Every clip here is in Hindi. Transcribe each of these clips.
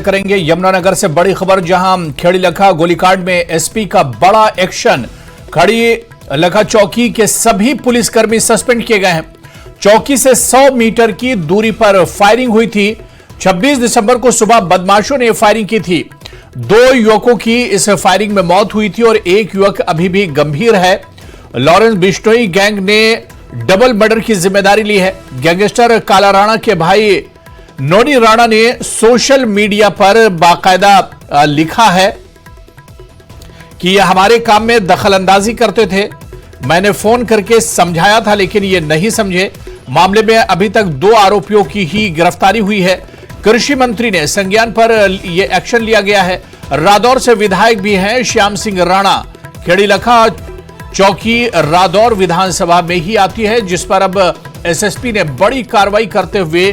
करेंगे यमुनानगर से बड़ी खबर, जहां खेड़ी लखा गोलीकांड में एसपी का बड़ा एक्शन। खड़ी लखा चौकी के सभी पुलिसकर्मी सस्पेंड किए गए हैं। चौकी से 100 मीटर की दूरी पर फायरिंग हुई थी। 26 दिसंबर को सुबह बदमाशों ने फायरिंग की थी। 2 युवकों की इस फायरिंग में मौत हुई थी और एक युवक अभी भी गंभीर है। लॉरेंस बिश्नोई गैंग ने डबल मर्डर की जिम्मेदारी ली है। गैंगस्टर काला राणा के भाई नोनी राणा ने सोशल मीडिया पर बाकायदा लिखा है कि ये हमारे काम में दखलंदाजी करते थे। मैंने फोन करके समझाया था लेकिन ये नहीं समझे। मामले में अभी तक 2 आरोपियों की ही गिरफ्तारी हुई है। कृषि मंत्री ने संज्ञान पर यह एक्शन लिया गया है। रादौर से विधायक भी हैं श्याम सिंह राणा। खेड़ी लखा चौकी रादौर विधानसभा में ही आती है, जिस पर अब एसएसपी ने बड़ी कार्रवाई करते हुए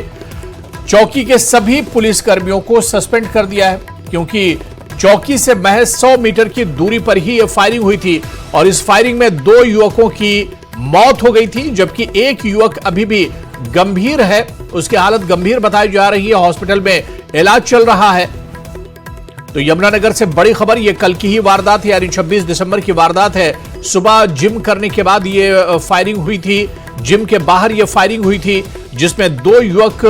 चौकी के सभी पुलिसकर्मियों को सस्पेंड कर दिया है, क्योंकि चौकी से महज 100 मीटर की दूरी पर ही यह फायरिंग हुई थी और इस फायरिंग में 2 युवकों की मौत हो गई थी, जबकि एक युवक अभी भी गंभीर है। उसकी हालत गंभीर बताई जा रही है, हॉस्पिटल में इलाज चल रहा है। तो यमुनानगर से बड़ी खबर, यह कल की ही वारदात है, यानी 26 दिसंबर की वारदात है। सुबह जिम करने के बाद यह फायरिंग हुई थी। जिम के बाहर यह फायरिंग हुई थी, जिसमें 2 युवक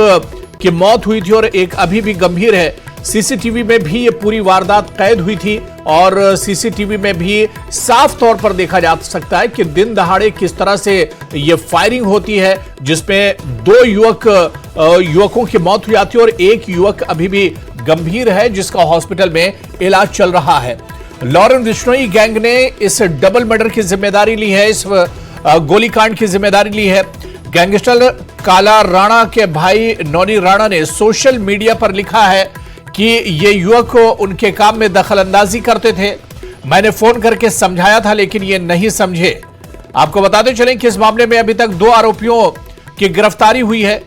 की मौत हुई थी और एक अभी भी गंभीर है। सीसीटीवी में भी ये पूरी वारदात कैद हुई थी और सीसीटीवी में भी साफ तौर पर देखा जा सकता है कि दिन दहाड़े किस तरह से ये फायरिंग होती है, जिसमें 2 युवकों की मौत हुई जाती है और एक युवक अभी भी गंभीर है, जिसका हॉस्पिटल में इलाज चल रहा है। लॉरेंस बिश्नोई गैंग ने इस डबल मर्डर की जिम्मेदारी ली है, इस गोलीकांड की जिम्मेदारी ली है। गैंगस्टर काला राणा के भाई नोनी राणा ने सोशल मीडिया पर लिखा है कि ये युवक उनके काम में दखलंदाजी करते थे। मैंने फोन करके समझाया था लेकिन ये नहीं समझे। आपको बताते चलें कि इस मामले में अभी तक 2 आरोपियों की गिरफ्तारी हुई है,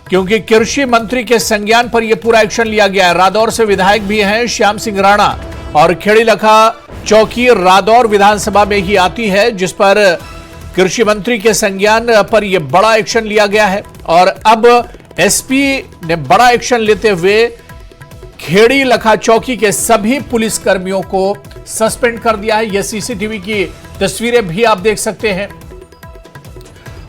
क्योंकि कृषि मंत्री के संज्ञान पर यह पूरा एक्शन लिया गया है। रादौर से विधायक भी हैं श्याम सिंह राणा और खेड़ी लखा चौकी रादौर विधानसभा में ही आती है, जिस पर कृषि मंत्री के संज्ञान पर यह बड़ा एक्शन लिया गया है। और अब एसपी ने बड़ा एक्शन लेते हुए खेड़ी लखा चौकी के सभी पुलिसकर्मियों को सस्पेंड कर दिया है। यह सीसीटीवी की तस्वीरें भी आप देख सकते हैं।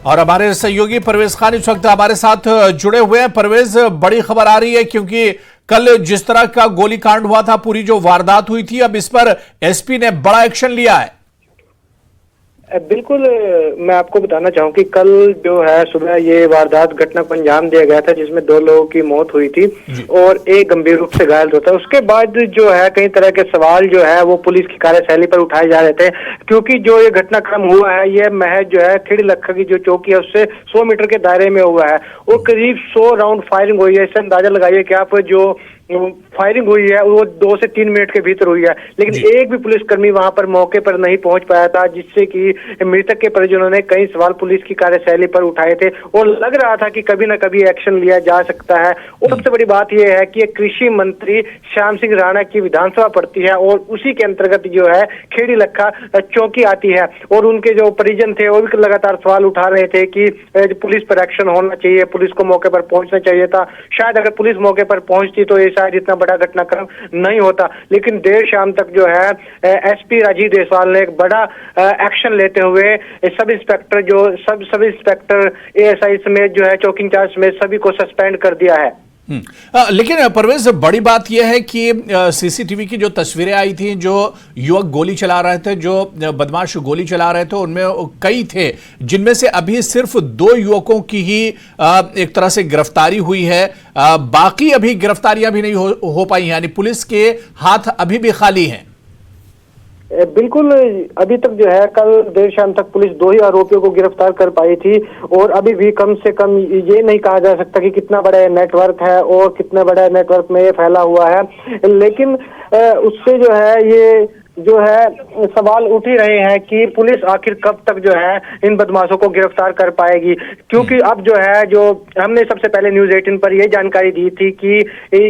और हमारे सहयोगी परवेज खान इस वक्त हमारे साथ जुड़े हुए हैं। परवेज, बड़ी खबर आ रही है, क्योंकि कल जिस तरह का गोलीकांड हुआ था, पूरी जो वारदात हुई थी, अब इस पर एसपी ने बड़ा एक्शन लिया है। बिल्कुल, मैं आपको बताना चाहूँ कि कल जो है सुबह ये वारदात घटना को अंजाम दिया गया था, जिसमें 2 लोगों की मौत हुई थी और एक गंभीर रूप से घायल होता है। उसके बाद जो है कई तरह के सवाल जो है वो पुलिस की कार्यशैली पर उठाए जा रहे थे, क्योंकि जो ये घटनाक्रम हुआ है ये महज जो है खेड़ी लखा की जो चौकी है उससे 100 मीटर के दायरे में हुआ है और करीब 100 राउंड फायरिंग हुई है। इससे अंदाजा लगाइए कि आप जो फायरिंग हुई है वो 2 से 3 मिनट के भीतर हुई है, लेकिन एक भी पुलिसकर्मी वहां पर मौके पर नहीं पहुंच पाया था, जिससे कि मृतक के परिजनों ने कई सवाल पुलिस की कार्यशैली पर उठाए थे और लग रहा था कि कभी न कभी एक्शन लिया जा सकता है। और सबसे बड़ी बात यह है कि कृषि मंत्री श्याम सिंह राणा की विधानसभा पड़ती है और उसी के अंतर्गत जो है खेड़ी लखा चौकी आती है और उनके जो परिजन थे वो भी लगातार सवाल उठा रहे थे कि पुलिस पर एक्शन होना चाहिए, पुलिस को मौके पर पहुंचना चाहिए था। शायद अगर पुलिस मौके पर पहुंचती तो शायद इतना बड़ा घटनाक्रम नहीं होता, लेकिन देर शाम तक जो है एसपी राजीव देसवाल ने एक बड़ा एक्शन लेते हुए सब इंस्पेक्टर एएसआई समेत जो है चौकी इंचार्ज समेत सभी को सस्पेंड कर दिया है। लेकिन परवेज, बड़ी बात यह है कि सीसीटीवी की जो तस्वीरें आई थी, जो युवक गोली चला रहे थे, जो बदमाश गोली चला रहे थे, उनमें कई थे, जिनमें से अभी सिर्फ 2 युवकों की ही एक तरह से गिरफ्तारी हुई है। बाकी अभी गिरफ्तारियां भी नहीं हो पाई, यानी पुलिस के हाथ अभी भी खाली हैं। बिल्कुल, अभी तक जो है कल देर शाम तक पुलिस 2 ही आरोपियों को गिरफ्तार कर पाई थी और अभी भी कम से कम ये नहीं कहा जा सकता कि कितना बड़ा नेटवर्क है और कितना बड़ा नेटवर्क में ये फैला हुआ है, लेकिन उससे जो है ये जो है सवाल उठ ही रहे हैं कि पुलिस आखिर कब तक जो है इन बदमाशों को गिरफ्तार कर पाएगी, क्योंकि अब जो है जो हमने सबसे पहले न्यूज़ 18 पर यह जानकारी दी थी कि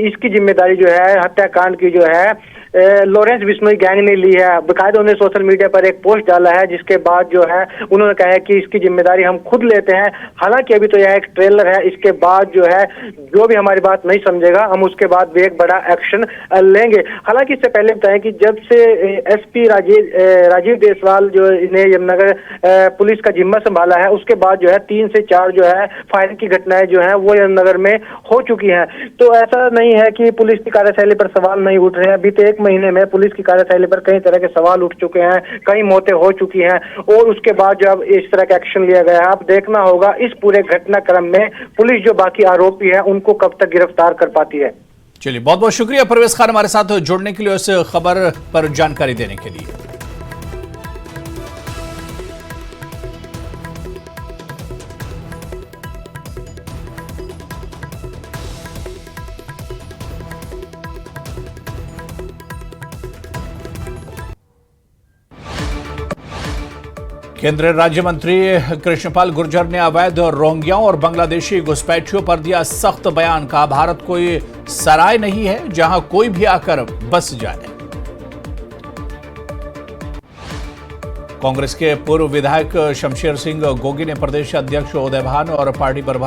इसकी जिम्मेदारी जो है हत्याकांड की जो है लॉरेंस बिश्नोई गैंग ने ली है। बाकायदा उन्होंने सोशल मीडिया पर एक पोस्ट डाला है जिसके बाद जो है उन्होंने कहा है कि इसकी जिम्मेदारी हम खुद लेते हैं। हालांकि अभी तो यह एक ट्रेलर है, इसके बाद जो है जो भी हमारी बात नहीं समझेगा हम उसके बाद भी एक बड़ा एक्शन लेंगे। हालांकि इससे पहले बताएं कि जब से एसपी राजीव देसवाल जो ने यमुनानगर पुलिस का जिम्मा संभाला है उसके बाद जो है 3 से 4 जो है फायरिंग की घटनाएं जो है वो यमुनानगर में हो चुकी हैं। तो ऐसा नहीं है कि पुलिस की कार्यशैली पर सवाल नहीं उठ रहे हैं। बीते 1 महीने में पुलिस की कार्यशैली पर कई तरह के सवाल उठ चुके हैं, कई मौतें हो चुकी हैं और उसके बाद जो अब इस तरह का एक्शन लिया गया है। अब देखना होगा इस पूरे घटनाक्रम में पुलिस जो बाकी आरोपी है उनको कब तक गिरफ्तार कर पाती है। चलिए, बहुत बहुत शुक्रिया परवेज खान हमारे साथ जुड़ने के लिए, उस खबर पर जानकारी देने के लिए। केंद्रीय राज्य मंत्री कृष्णपाल गुर्जर ने अवैध रोहिंग्याओं और बांग्लादेशी घुसपैठियों पर दिया सख्त बयान। कहा, भारत कोई सराय नहीं है जहां कोई भी आकर बस जाए। कांग्रेस के पूर्व विधायक शमशेर सिंह गोगी ने प्रदेश अध्यक्ष उदय भान और पार्टी प्रभारी